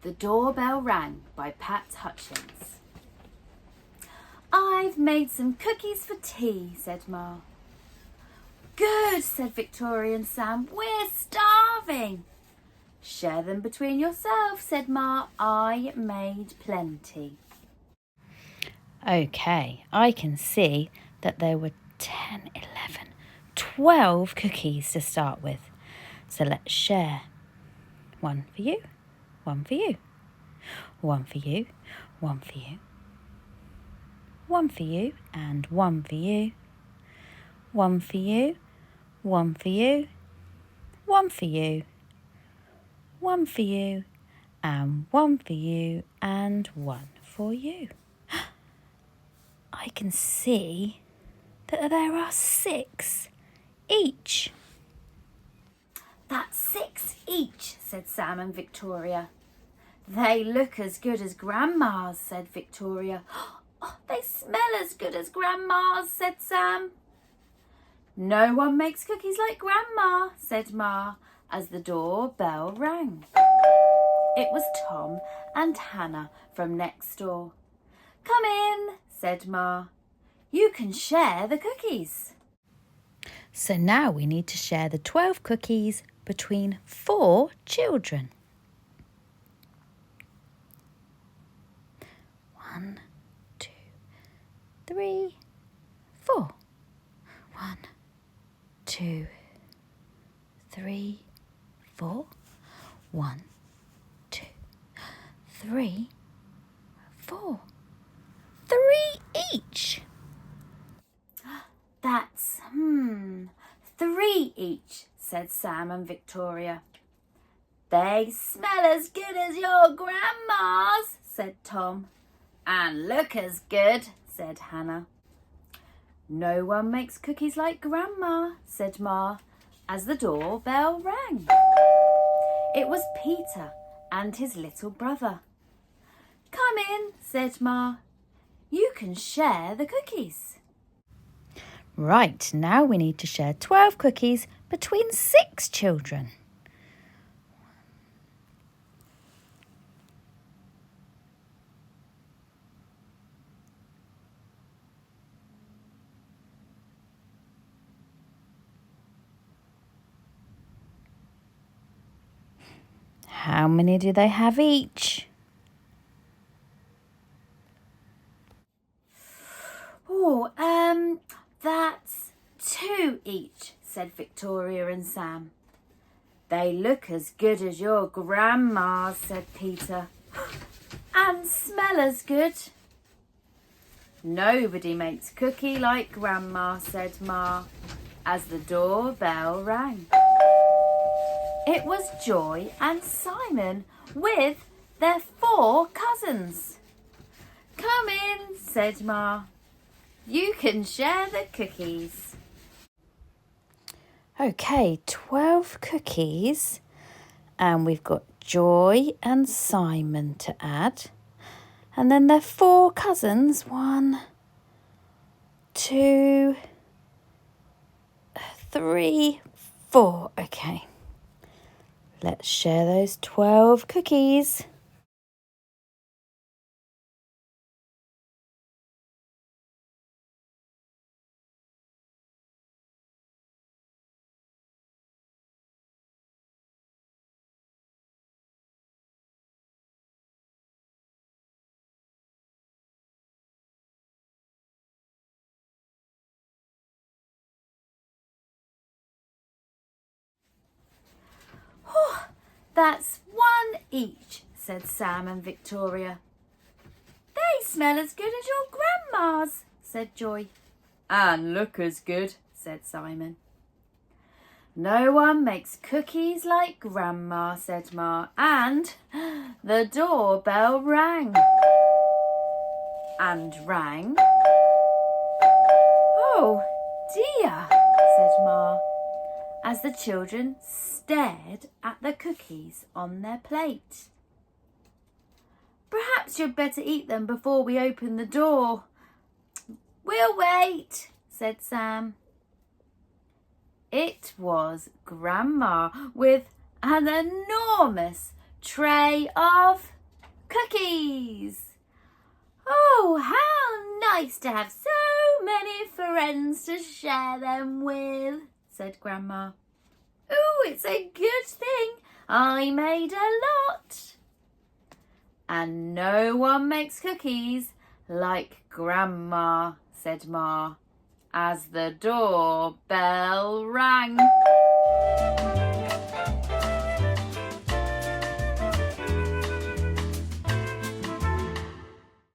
The Doorbell Rang by Pat Hutchins. "I've made some cookies for tea," said Ma. "Good," said Victoria and Sam. "We're starving." "Share them between yourselves," said Ma. "I made plenty." Okay, I can see that there were 10, 11, 12 cookies to start with. So let's share. One for you, one for you, one for you, one for you, one for you, and one for you, one for you, one for you, one for you, one for you, and one for you, and one for you. I can see that there are 6 each. "That's 6 each," said Sam and Victoria. "They look as good as Grandma's," said Victoria. "Oh, they smell as good as Grandma's," said Sam. "No one makes cookies like Grandma," said Ma, as the doorbell rang. It was Tom and Hannah from next door. "Come in," said Ma. "You can share the cookies." So now we need to share the 12 cookies between 4 children. 1, 2, 3, 4. 1, 2, 3, 4. 1, 2, 3, 4. 3 each. "That's 3 each," said Sam and Victoria. "They smell as good as your Grandma's," said Tom. "And look as good," said Hannah. "No one makes cookies like Grandma," said Ma, as the doorbell rang. It was Peter and his little brother. "Come in," said Ma. "You can share the cookies." Right, now we need to share 12 cookies between 6 children. How many do they have each? That's 2 each, said Victoria and Sam. "They look as good as your Grandma's," said Peter. "And smell as good." "Nobody makes cookie like Grandma," said Ma, as the doorbell rang. It was Joy and Simon with their 4 cousins. "Come in," said Ma. "You can share the cookies." Okay, 12 cookies, and we've got Joy and Simon to add. And then their 4 cousins, 1, 2, 3, 4. Okay, let's share those 12 cookies. "That's 1 each," said Sam and Victoria. "They smell as good as your Grandma's," said Joy. "And look as good," said Simon. "No one makes cookies like Grandma," said Ma, and the doorbell rang. And rang. "Oh dear," said Ma, as the children stared at the cookies on their plate. "Perhaps you'd better eat them before we open the door." "We'll wait," said Sam. It was Grandma with an enormous tray of cookies! Oh, how nice to have so many friends to share them with, said Grandma. Oh, it's a good thing I made a lot. And no one makes cookies like Grandma, said Ma, as the doorbell rang.